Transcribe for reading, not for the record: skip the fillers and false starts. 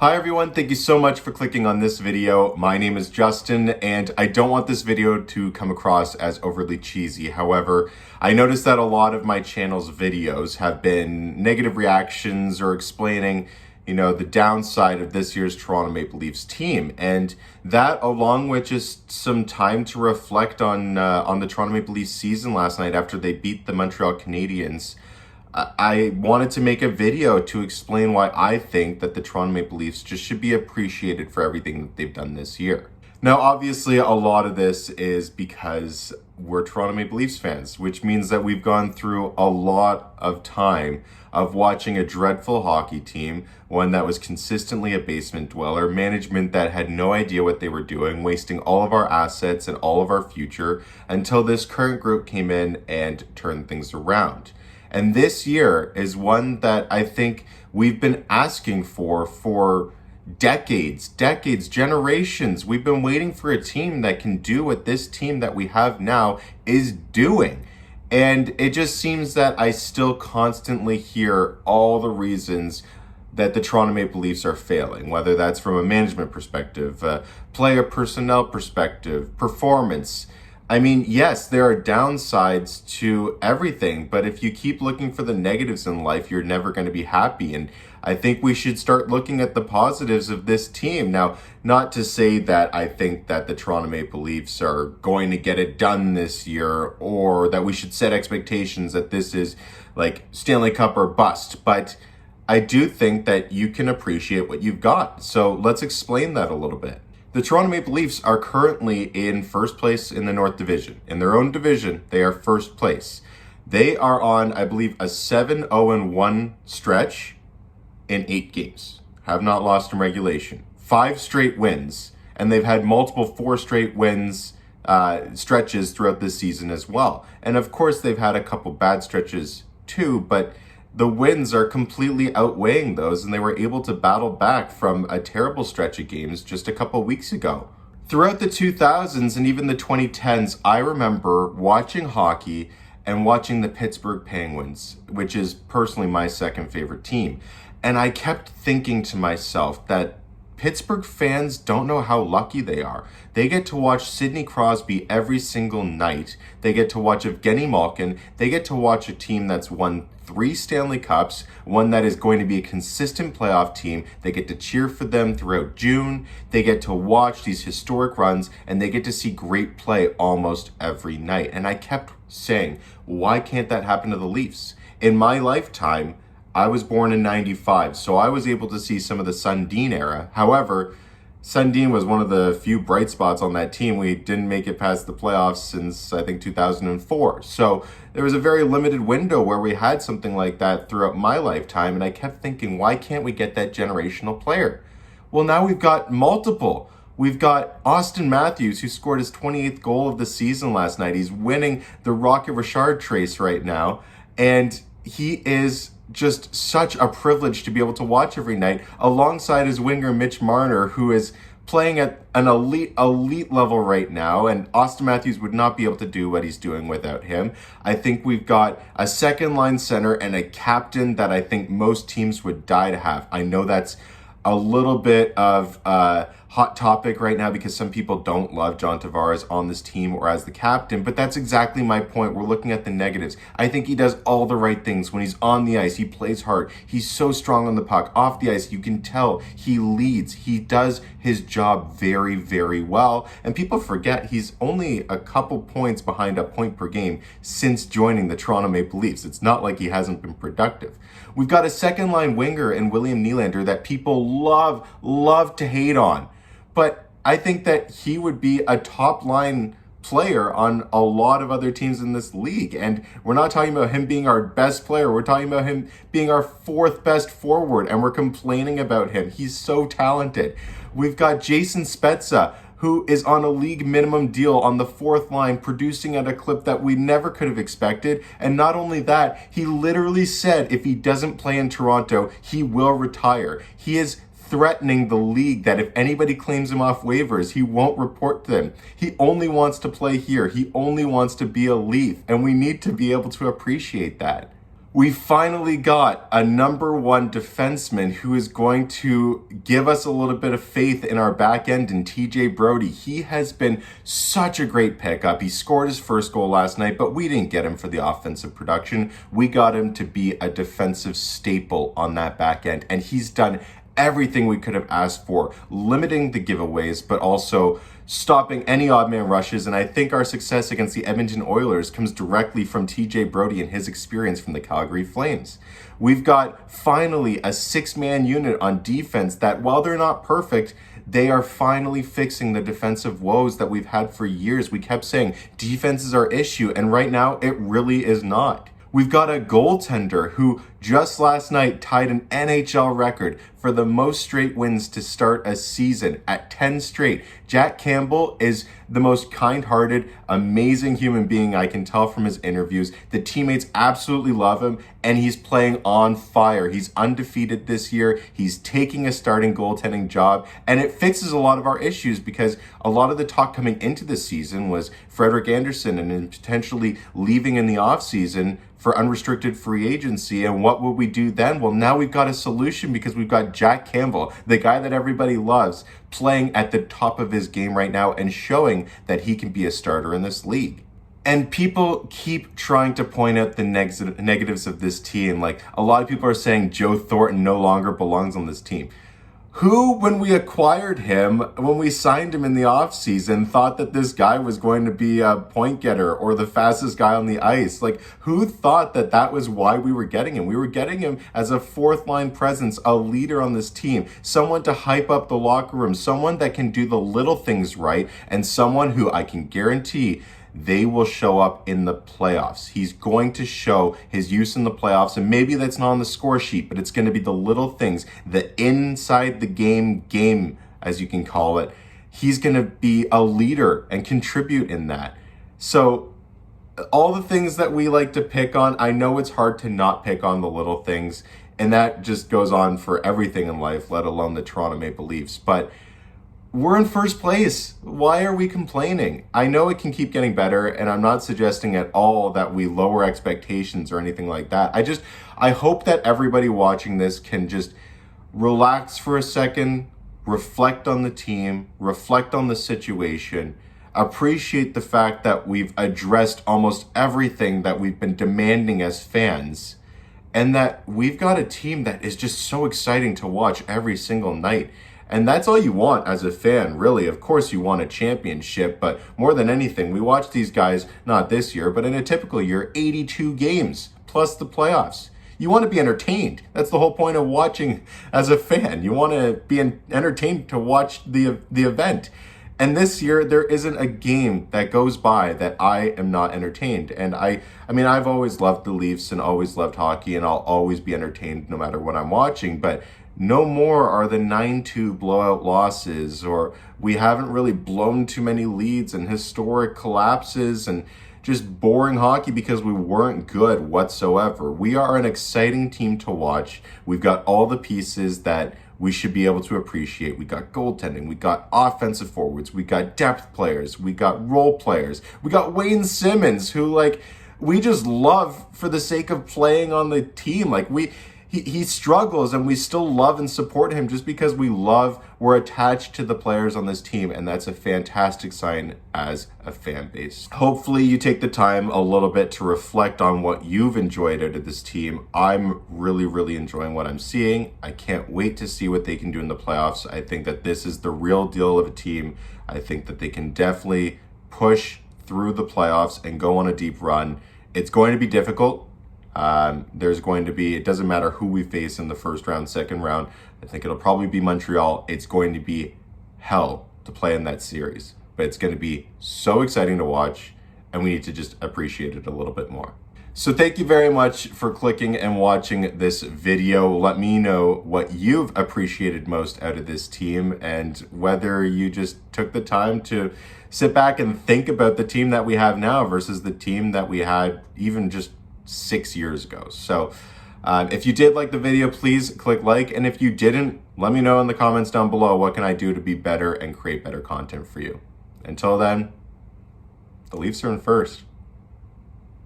Hi everyone, thank you so much for clicking on this video. My name is Justin and I don't want this video to come across as overly cheesy. However, I noticed that a lot of my channel's videos have been negative reactions or explaining, the downside of this year's Toronto Maple Leafs team. And that, along with just some time to reflect on the Toronto Maple Leafs season last night after they beat the Montreal Canadiens, I wanted to make a video to explain why I think that the Toronto Maple Leafs just should be appreciated for everything that they've done this year. Now, obviously, a lot of this is because we're Toronto Maple Leafs fans, which means that we've gone through a lot of time of watching a dreadful hockey team, one that was consistently a basement dweller, management that had no idea what they were doing, wasting all of our assets and all of our future until this current group came in and turned things around. And this year is one that I think we've been asking for decades, generations. We've been waiting for a team that can do what this team that we have now is doing. And it just seems that I still constantly hear all the reasons that the Toronto Maple Leafs are failing, whether that's from a management perspective, player personnel perspective, performance. I mean, yes, there are downsides to everything, but if you keep looking for the negatives in life, you're never going to be happy. And I think we should start looking at the positives of this team. Now, not to say that I think that the Toronto Maple Leafs are going to get it done this year, or that we should set expectations that this is like Stanley Cup or bust, but I do think that you can appreciate what you've got. So let's explain that a little bit. The Toronto Maple Leafs are currently in first place in the North Division. In their own division, they are first place. They are on, I believe, a 7-0-1 stretch in 8 games. Have not lost in regulation. 5 straight wins, and they've had multiple 4 straight wins stretches throughout this season as well. And of course, they've had a couple bad stretches too, but the wins are completely outweighing those, and they were able to battle back from a terrible stretch of games just a couple weeks ago. Throughout the 2000s and even the 2010s, I remember watching hockey and watching the Pittsburgh Penguins, which is personally my second favorite team. And I kept thinking to myself that Pittsburgh fans don't know how lucky they are. They get to watch Sidney Crosby every single night. They get to watch Evgeny Malkin. They get to watch a team that's won 3 Stanley Cups, one that is going to be a consistent playoff team. They get to cheer for them throughout June. They get to watch these historic runs, and they get to see great play almost every night. And I kept saying, why can't that happen to the Leafs? In my lifetime, I was born in 95, so I was able to see some of the Sundin era. However, Sundin was one of the few bright spots on that team. We didn't make it past the playoffs since, I think, 2004. So there was a very limited window where we had something like that throughout my lifetime, and I kept thinking, why can't we get that generational player? Well, now we've got multiple. We've got Austin Matthews, who scored his 28th goal of the season last night. He's winning the Rocket Richard trace right now, and he is just such a privilege to be able to watch every night alongside his winger Mitch Marner, who is playing at an elite level right now, and Austin Matthews would not be able to do what he's doing without him. I think we've got a second line center and a captain that I think most teams would die to have. I know that's a little bit of a hot topic right now because some people don't love John Tavares on this team or as the captain, but that's exactly my point. We're looking at the negatives. I think he does all the right things. When he's on the ice, he plays hard. He's so strong on the puck. Off the ice, you can tell he leads. He does his job very, very well. And people forget he's only a couple points behind a point per game since joining the Toronto Maple Leafs. It's not like he hasn't been productive. We've got a second line winger in William Nylander that people love to hate on. But I think that he would be a top line player on a lot of other teams in this league. And we're not talking about him being our best player. We're talking about him being our 4th best forward, and we're complaining about him. He's so talented. We've got Jason Spezza, who is on a league minimum deal on the 4th line, producing at a clip that we never could have expected. And not only that, he literally said if he doesn't play in Toronto, he will retire. He is threatening the league that if anybody claims him off waivers, he won't report to them. He only wants to play here. He only wants to be a Leaf, and we need to be able to appreciate that. We finally got a number one defenseman who is going to give us a little bit of faith in our back end in TJ Brodie. He has been such a great pickup. He scored his first goal last night, but we didn't get him for the offensive production. We got him to be a defensive staple on that back end, and he's done everything we could have asked for, limiting the giveaways, but also stopping any odd man rushes. And I think our success against the Edmonton Oilers comes directly from TJ Brodie and his experience from the Calgary Flames. We've got finally a 6-man unit on defense that, while they're not perfect, they are finally fixing the defensive woes that we've had for years. We kept saying defense is our issue, and right now it really is not. We've got a goaltender who just last night tied an NHL record for the most straight wins to start a season at 10 straight. Jack Campbell is the most kind-hearted, amazing human being I can tell from his interviews. The teammates absolutely love him, and he's playing on fire. He's undefeated this year. He's taking a starting goaltending job, and it fixes a lot of our issues because a lot of the talk coming into the season was Frederik Andersen and him potentially leaving in the offseason for unrestricted free agency. And what would we do then? Well, now we've got a solution because we've got Jack Campbell, the guy that everybody loves, playing at the top of his game right now and showing that he can be a starter in this league. And people keep trying to point out the negatives of this team. Like, a lot of people are saying Joe Thornton no longer belongs on this team. Who, when we acquired him, when we signed him in the offseason, thought that this guy was going to be a point getter or the fastest guy on the ice? Like, who thought that that was why we were getting him? We were getting him as a fourth line presence, a leader on this team, someone to hype up the locker room, someone that can do the little things right, and someone who I can guarantee they will show up in the playoffs. He's going to show his use in the playoffs, and maybe that's not on the score sheet, but it's going to be the little things, the inside the game, as you can call it. He's going to be a leader and contribute in that. So all the things that we like to pick on, I know it's hard to not pick on the little things, and that just goes on for everything in life, let alone the Toronto Maple Leafs. But we're in first place. Why are we complaining? I know it can keep getting better, and I'm not suggesting at all that we lower expectations or anything like that. I hope that everybody watching this can just relax for a second, reflect on the team, reflect on the situation, appreciate the fact that we've addressed almost everything that we've been demanding as fans, and that we've got a team that is just so exciting to watch every single night. And that's all you want as a fan, really. Of course, you want a championship, but more than anything, we watch these guys, not this year, but in a typical year, 82 games, plus the playoffs. You want to be entertained. That's the whole point of watching as a fan. You want to be entertained to watch the event. And this year, there isn't a game that goes by that I am not entertained. And I mean, I've always loved the Leafs and always loved hockey, and I'll always be entertained no matter what I'm watching, but no more are the 9-2 blowout losses, or we haven't really blown too many leads and historic collapses and just boring hockey because we weren't good whatsoever. We are an exciting team to watch. We've got all the pieces that we should be able to appreciate. We got goaltending, we got offensive forwards, we got depth players, we got role players, we got Wayne Simmons, who we just love for the sake of playing on the team. He struggles, and we still love and support him just because we're attached to the players on this team, and that's a fantastic sign as a fan base. Hopefully you take the time a little bit to reflect on what you've enjoyed out of this team. I'm really, really enjoying what I'm seeing. I can't wait to see what they can do in the playoffs. I think that this is the real deal of a team. I think that they can definitely push through the playoffs and go on a deep run. It's going to be difficult. It doesn't matter who we face in the first round, second round. I think it'll probably be Montreal. It's going to be hell to play in that series, but it's going to be so exciting to watch, and we need to just appreciate it a little bit more. So thank you very much for clicking and watching this video. Let me know what you've appreciated most out of this team, and whether you just took the time to sit back and think about the team that we have now versus the team that we had even just 6 years ago. So if you did like the video, please click like. And if you didn't, let me know in the comments down below, what can I do to be better and create better content for you. Until then, the Leafs are in first.